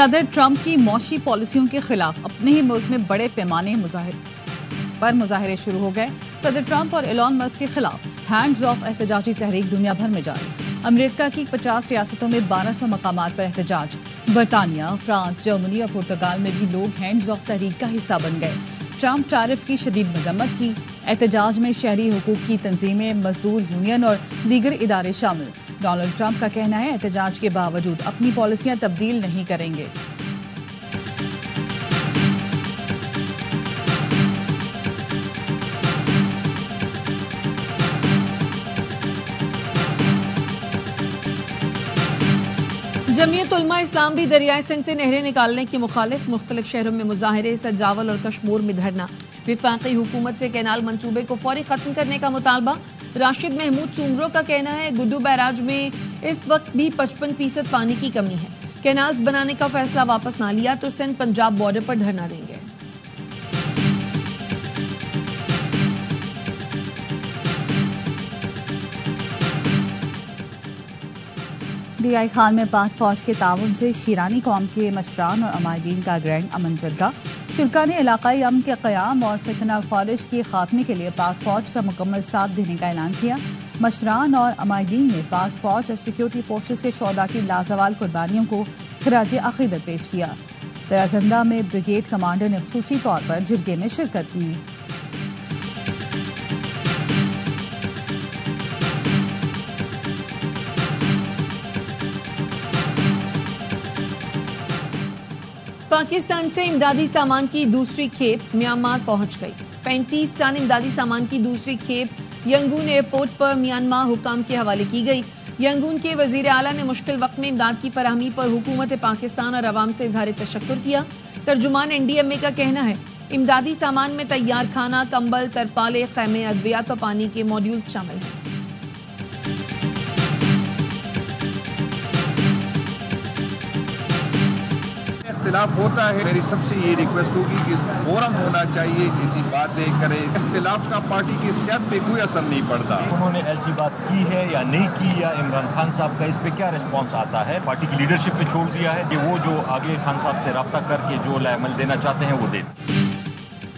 صدر ٹرمپ کی معاشی پالیسیوں کے خلاف اپنے ہی ملک میں بڑے پیمانے مظاہرے شروع ہو گئے. صدر ٹرمپ اور ایلان مسک کے خلاف ہینڈز آف احتجاجی تحریک دنیا بھر میں جاری. امریکہ کی 50 ریاستوں میں 1200 مقامات پر احتجاج. برطانیہ، فرانس، جرمنی اور پرتگال میں بھی لوگ ہینڈز آف تحریک کا حصہ بن گئے. ٹرمپ ٹیرف کی شدید مذمت کی. احتجاج میں شہری حقوق کی تنظیمیں، مزدور یونین اور دیگر ادارے شامل. ڈونلڈ ٹرمپ کا کہنا ہے احتجاج کے باوجود اپنی پالیسیاں تبدیل نہیں کریں گے. جمعیت علماء اسلام بھی دریائے سندھ سے نہریں نکالنے کی مخالف. مختلف شہروں میں مظاہرے. سجاول اور کشمور میں دھرنا. وفاقی حکومت سے کینال منصوبے کو فوری ختم کرنے کا مطالبہ. راشد محمود سومرو کا کہنا ہے گڈو بیراج میں اس وقت بھی 55% پانی کی کمی ہے. کینالز بنانے کا فیصلہ واپس نہ لیا تو سندھ پنجاب بارڈر پر دھرنا دیں گے. ڈی آئی خان میں پاک فوج کے تعاون سے شیرانی قوم کے مشران اور عمائدین کا گرینڈ امن جرگہ. شرکا نے علاقائی امن کے قیام اور فتنہ الخوارج کے خاتمے کے لیے پاک فوج کا مکمل ساتھ دینے کا اعلان کیا. مشران اور عمائدین نے پاک فوج اور سیکیورٹی فورسز کے شہداء کی لازوال قربانیوں کو خراج عقیدت پیش کیا. درازندہ میں بریگیڈ کمانڈر نے خصوصی طور پر جرگے میں شرکت کی. پاکستان سے امدادی سامان کی دوسری کھیپ میانمار پہنچ گئی. 35 ٹن امدادی سامان کی دوسری کھیپ ینگون ایئرپورٹ پر میانمار حکام کے حوالے کی گئی. ینگون کے وزیر اعلیٰ نے مشکل وقت میں امداد کی فراہمی پر حکومت پاکستان اور عوام سے اظہار تشکر کیا. ترجمان NDMA کا کہنا ہے امدادی سامان میں تیار کھانا، کمبل، ترپالے، خیمے، ادویات اور پانی کے ماڈیولز شامل ہیں. اختلاف ہوتا ہے، میری سب سے یہ ریکویسٹ ہوگی کہ اس فورم ہونا چاہیے، ایسی باتیں کرے. اختلاف کا پارٹی کی صحت پہ کوئی اثر نہیں پڑتا. انہوں نے ایسی بات کی ہے یا نہیں کی، یا عمران خان صاحب کا اس پہ کیا ریسپانس آتا ہے؟ پارٹی کی لیڈرشپ پہ چھوڑ دیا ہے کہ وہ جو آگے خان صاحب سے رابطہ کر کے جو عمل دینا چاہتے ہیں وہ دیں.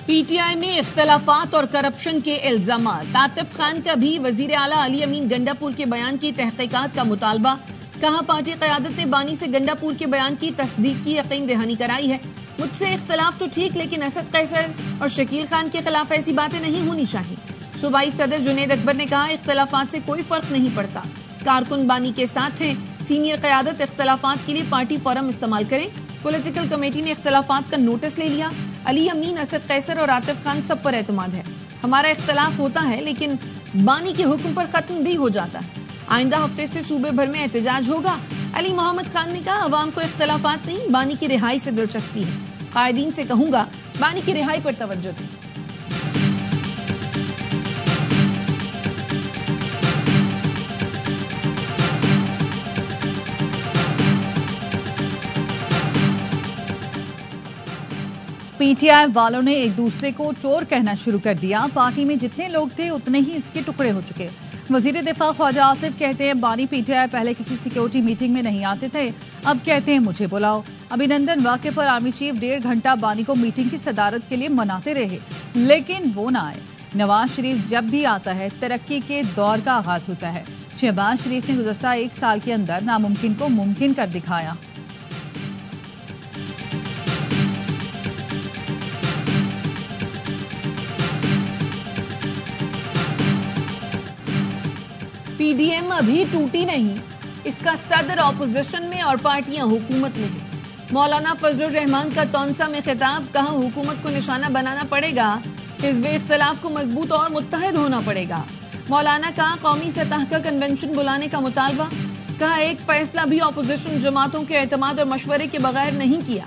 PTI میں اختلافات اور کرپشن کے الزامات. عاطف خان کا بھی وزیر اعلیٰ علی امین گنڈاپور کے بیان کی تحقیقات کا مطالبہ. کہا پارٹی قیادت نے بانی سے گنڈاپور کے بیان کی تصدیق کی یقین دہانی کرائی ہے. مجھ سے اختلاف تو ٹھیک، لیکن اسد قیصر اور شکیل خان کے خلاف ایسی باتیں نہیں ہونی چاہیے. صوبائی صدر جنید اکبر نے کہا اختلافات سے کوئی فرق نہیں پڑتا، کارکن بانی کے ساتھ ہیں. سینئر قیادت اختلافات کے لیے پارٹی فورم استعمال کریں. پولیٹیکل کمیٹی نے اختلافات کا نوٹس لے لیا. علی امین، اسد قیصر اور عاطف خان سب پر اعتماد ہے. ہمارا اختلاف ہوتا ہے لیکن بانی کے حکم پر ختم بھی ہو جاتا ہے. آئندہ ہفتے سے صوبے بھر میں احتجاج ہوگا. علی محمد خان نے کہا عوام کو اختلافات نہیں، بانی کی رہائی سے دلچسپی ہے. قائدین سے کہوں گا بانی کی رہائی پر توجہ دیں. PTI والوں نے ایک دوسرے کو چور کہنا شروع کر دیا. پارٹی میں جتنے لوگ تھے اتنے ہی اس کے ٹکڑے ہو چکے. وزیر دفاع خواجہ آصف کہتے ہیں بانی PTI پہلے کسی سیکیورٹی میٹنگ میں نہیں آتے تھے، اب کہتے ہیں مجھے بلاؤ. ابھینندن واقعے پر آرمی چیف 1.5 گھنٹہ بانی کو میٹنگ کی صدارت کے لیے مناتے رہے لیکن وہ نہ آئے. نواز شریف جب بھی آتا ہے ترقی کے دور کا آغاز ہوتا ہے. شہباز شریف نے گزشتہ 1 سال کے اندر ناممکن کو ممکن کر دکھایا. PDM ابھی ٹوٹی نہیں، اس کا صدر اپوزیشن میں اور پارٹیاں حکومت میں ہیں. مولانا فضل الرحمان کا تونسا میں خطاب. کہا حکومت کو نشانہ بنانا پڑے گا، حزب اختلاف کو مضبوط اور متحد ہونا پڑے گا. مولانا کا قومی سطح کا کنونشن بلانے کا مطالبہ. کہا ایک فیصلہ بھی اپوزیشن جماعتوں کے اعتماد اور مشورے کے بغیر نہیں کیا.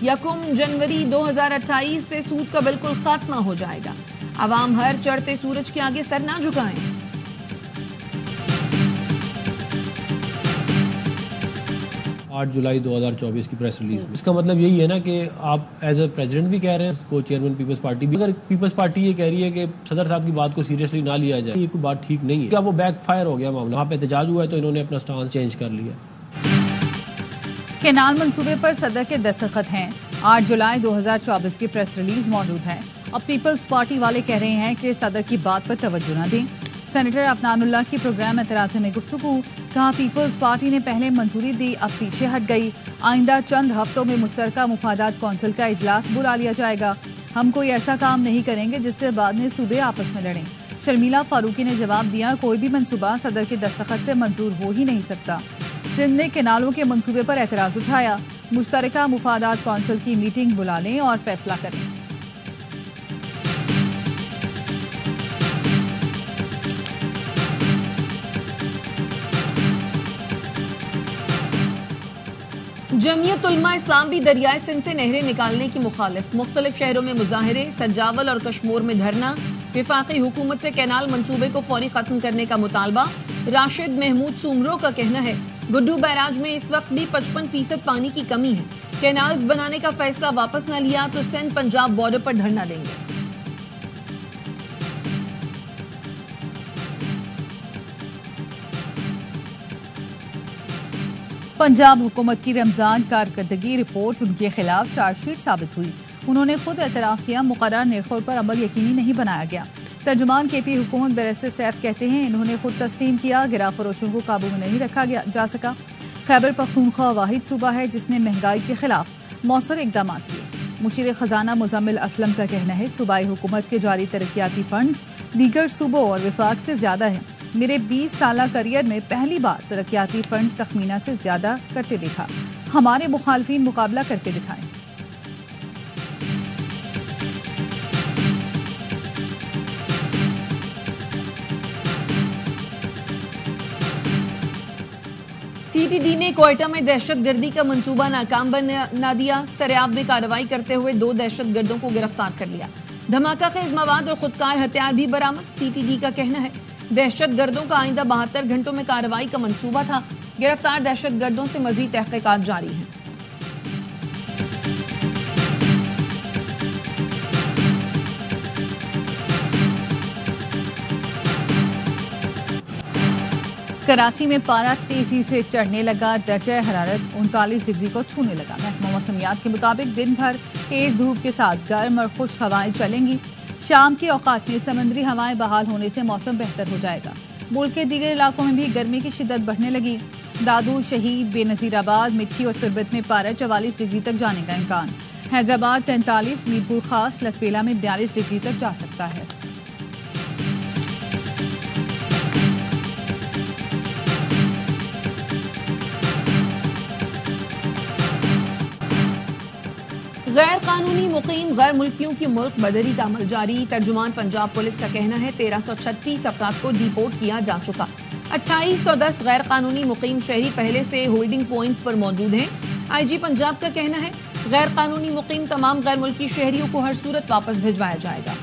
1 جنوری 2028 سے سود کا بالکل خاتمہ ہو جائے گا. عوام ہر چڑھتے سورج کے آگے سر نہ جھکائیں. 8 جولائی 2024 کی پریس ریلیز. اس کا مطلب یہی ہے نا کہ آپ ایز اے پریزیڈنٹ بھی کہہ رہے ہیں، کو چیئرمین پیپلز پارٹی بھی. اگر پیپلز پارٹی یہ کہہ رہی ہے کہ صدر صاحب کی بات کو سیریسلی نہ لیا جائے، یہ کوئی بات ٹھیک نہیں ہے. کیا وہ بیک فائر ہو گیا معاملہ؟ وہاں پہ احتجاج ہوا ہے تو انہوں نے اپنا سٹانس چینج کر لیا. کینال منصوبے پر صدر کے دستخط ہیں. 8 جولائی 2024 کی پریس ریلیز موجود ہے. اب پیپلز پارٹی والے کہہ رہے ہیں کہ صدر کی بات پر توجہ نہ دیں. سینیٹر عفنان اللہ کی پروگرام اعتراض میں گفتگو. کہا پیپلز پارٹی نے پہلے منظوری دی، اب پیچھے ہٹ گئی. آئندہ چند ہفتوں میں مشترکہ مفادات کونسل کا اجلاس بلا لیا جائے گا. ہم کوئی ایسا کام نہیں کریں گے جس سے بعد میں صوبے آپس میں لڑیں. شرمیلا فاروقی نے جواب دیا، کوئی بھی منصوبہ صدر کے دستخط سے منظور ہو ہی نہیں سکتا. سندھ نے کینالوں کے منصوبے پر اعتراض اٹھایا. مشترکہ مفادات کونسل کی میٹنگ بلا لیں اور فیصلہ کریں. جمعیت علماء اسلام بھی دریائے سندھ سے نہریں نکالنے کی مخالف. مختلف شہروں میں مظاہرے، سجاول اور کشمور میں دھرنا. وفاقی حکومت سے کینال منصوبے کو فوری ختم کرنے کا مطالبہ. راشد محمود سومرو کا کہنا ہے گڈو بیراج میں اس وقت بھی 55% پانی کی کمی ہے. کینالز بنانے کا فیصلہ واپس نہ لیا تو سندھ پنجاب بارڈر پر دھرنا دیں گے. پنجاب حکومت کی رمضان کارکردگی رپورٹ ان کے خلاف چارج شیٹ ثابت ہوئی. انہوں نے خود اعتراف کیا مقررہ نرخوں پر عمل یقینی نہیں بنایا گیا. ترجمان کے پی حکومت بیرسٹر سیف کہتے ہیں انہوں نے خود تسلیم کیا گرا فروشوں کو قابو میں نہیں رکھا جا سکا. خیبر پختونخوا واحد صوبہ ہے جس نے مہنگائی کے خلاف مؤثر اقدامات کیے. مشیر خزانہ مزمل اسلم کا کہنا ہے صوبائی حکومت کے جاری ترقیاتی فنڈز دیگر صوبوں اور وفاق سے زیادہ ہیں. میرے 20 سالہ کریئر میں پہلی بار ترقیاتی فنڈز تخمینہ سے زیادہ کرتے دیکھا. ہمارے مخالفین مقابلہ کر کے دکھائیں. سی ٹی ڈی نے کوئٹہ میں دہشت گردی کا منصوبہ ناکام بنا دیا. سریاب میں کارروائی کرتے ہوئے 2 دہشت گردوں کو گرفتار کر لیا. دھماکہ خیز مواد اور خودکار ہتھیار بھی برآمد. سی ٹی ڈی کا کہنا ہے دہشت گردوں کا آئندہ 72 گھنٹوں میں کارروائی کا منصوبہ تھا. گرفتار دہشت گردوں سے مزید تحقیقات جاری ہیں. کراچی میں پارا تیزی سے چڑھنے لگا. درجہ حرارت 39 ڈگری کو چھونے لگا. محکمہ موسمیات کے مطابق دن بھر تیز دھوپ کے ساتھ گرم اور خشک ہوائیں چلیں گی. شام کے اوقات میں سمندری ہوائیں بحال ہونے سے موسم بہتر ہو جائے گا. ملک کے دیگر علاقوں میں بھی گرمی کی شدت بڑھنے لگی. دادو، شہید، بے نظیر آباد، مٹھی اور تربت میں پارا 44 ڈگری تک جانے کا امکان. حیدرآباد 43، میرپور خاص، لسبیلا میں 42 ڈگری تک جا سکتا ہے. غیر قانونی مقیم غیر ملکیوں کی ملک بدری کا عمل جاری. ترجمان پنجاب پولیس کا کہنا ہے 1336 افراد کو ڈیپورٹ کیا جا چکا. 2810 غیر قانونی مقیم شہری پہلے سے ہولڈنگ پوائنٹس پر موجود ہیں. آئی جی پنجاب کا کہنا ہے غیر قانونی مقیم تمام غیر ملکی شہریوں کو ہر صورت واپس بھجوایا جائے گا.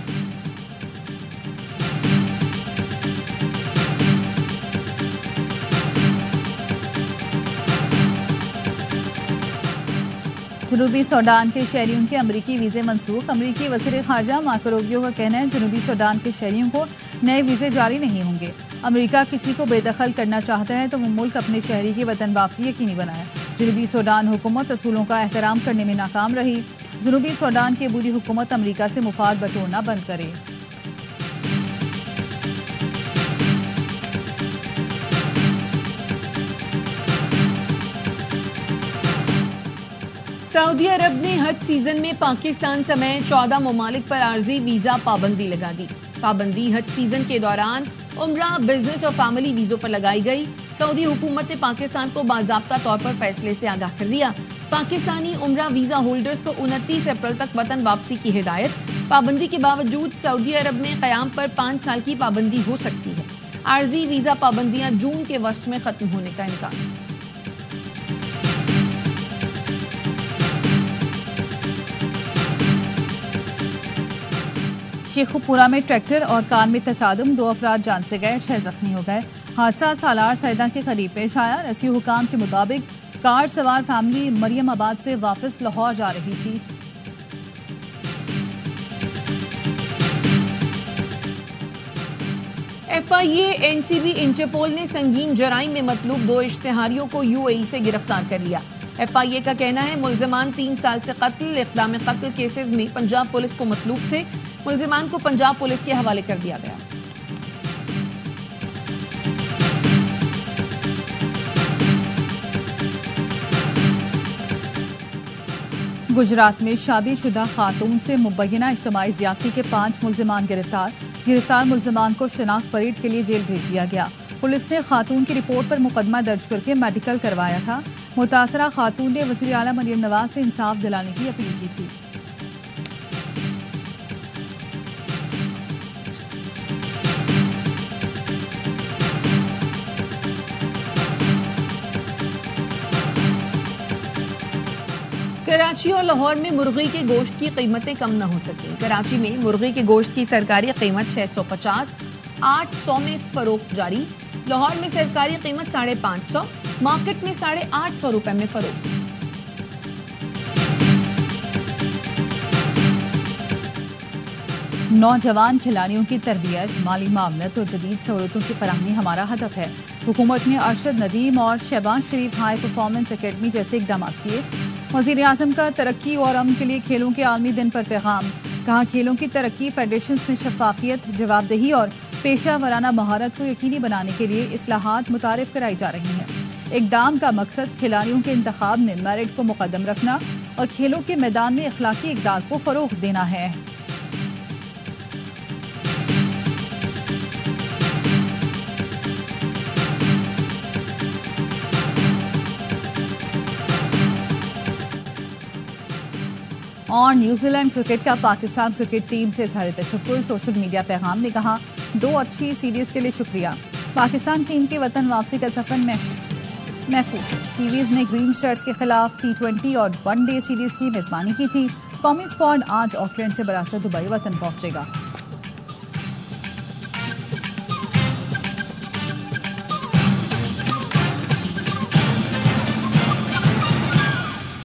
جنوبی سوڈان کے شہریوں کے امریکی ویزے منسوخ. امریکی وزیر خارجہ مارکو روبیو کا کہنا ہے جنوبی سوڈان کے شہریوں کو نئے ویزے جاری نہیں ہوں گے. امریکہ کسی کو بے دخل کرنا چاہتا ہے تو وہ ملک اپنے شہری کی وطن واپسی یقینی بنائے. جنوبی سوڈان حکومت اصولوں کا احترام کرنے میں ناکام رہی. جنوبی سوڈان کی عبوری حکومت امریکہ سے مفاد بٹورنا بند کرے. سعودی عرب نے حج سیزن میں پاکستان سمیت 14 ممالک پر عارضی ویزا پابندی لگا دی. پابندی حج سیزن کے دوران عمرہ، بزنس اور فیملی ویزوں پر لگائی گئی. سعودی حکومت نے پاکستان کو باضابطہ طور پر فیصلے سے آگاہ کر دیا. پاکستانی عمرہ ویزا ہولڈرز کو 29 اپریل تک وطن واپسی کی ہدایت. پابندی کے باوجود سعودی عرب میں قیام پر 5 سال کی پابندی ہو سکتی ہے. عارضی ویزا پابندیاں جون کے وسط میں ختم ہونے کا امکان. شیخوپورہ میں ٹریکٹر اور کار میں تصادم، 2 افراد جان سے گئے، 6 زخمی ہو گئے. حادثہ سالار سیدہ کے قریب پیش آیا. ریسکیو حکام کے مطابق کار سوار فیملی مریم آباد سے واپس لاہور جا رہی تھی. ایف آئی اے، این سی بی، انٹرپول نے سنگین جرائم میں مطلوب 2 اشتہاریوں کو یو اے ای سے گرفتار کر لیا. FIA کا کہنا ہے ملزمان 3 سال سے قتل اقدام قتل کیسز میں پنجاب پولیس کو مطلوب تھے. ملزمان کو پنجاب پولیس کے حوالے کر دیا گیا. گجرات میں شادی شدہ خاتون سے مبینہ اجتماعی زیادتی کے 5 ملزمان گرفتار ملزمان کو شناخت پریڈ کے لیے جیل بھیج دیا گیا. پولیس نے خاتون کی رپورٹ پر مقدمہ درج کر کے میڈیکل کروایا تھا. متاثرہ خاتون نے وزیر اعلیٰ مریم نواز سے انصاف دلانے کی اپیل کی تھی. کراچی اور لاہور میں مرغی کے گوشت کی قیمتیں کم نہ ہو سکیں. کراچی میں مرغی کے گوشت کی سرکاری قیمت 650 800 میں فروخت جاری. لاہور میں سرکاری قیمت 550 مارکیٹ میں 850 روپے میں فروخت. نوجوان کھلاڑیوں کی تربیت، مالی معاونت اور جدید سہولتوں کی فراہمی ہمارا ہدف ہے. حکومت نے ارشد ندیم اور شہباز شریف ہائی پرفارمنس اکیڈمی جیسے اقدامات کیے. وزیر اعظم کا ترقی اور امن کے لیے کھیلوں کے عالمی دن پر پیغام. کہا کھیلوں کی ترقی فیڈریشنز میں شفافیت، جواب دہی اور پیشہ ورانہ مہارت کو یقینی بنانے کے لیے اصلاحات متعارف کرائی جا رہی ہیں. اقدام کا مقصد کھلاڑیوں کے انتخاب میں میرٹ کو مقدم رکھنا اور کھیلوں کے میدان میں اخلاقی اقدار کو فروغ دینا ہے. اور نیوزی لینڈ کرکٹ کا پاکستان کرکٹ ٹیم سے اظہار تشکر. سوشل میڈیا پیغام نے کہا 2 اچھی سیریز کے لیے شکریہ. پاکستان ٹیم کے وطن واپسی کا سفر محفوظ. کیویز نے گرین شرٹس کے خلاف T20 اور ون ڈے سیریز کی میزبانی کی تھی. قومی اسکواڈ آج آکلینڈ سے براسط دبئی وطن پہنچے گا.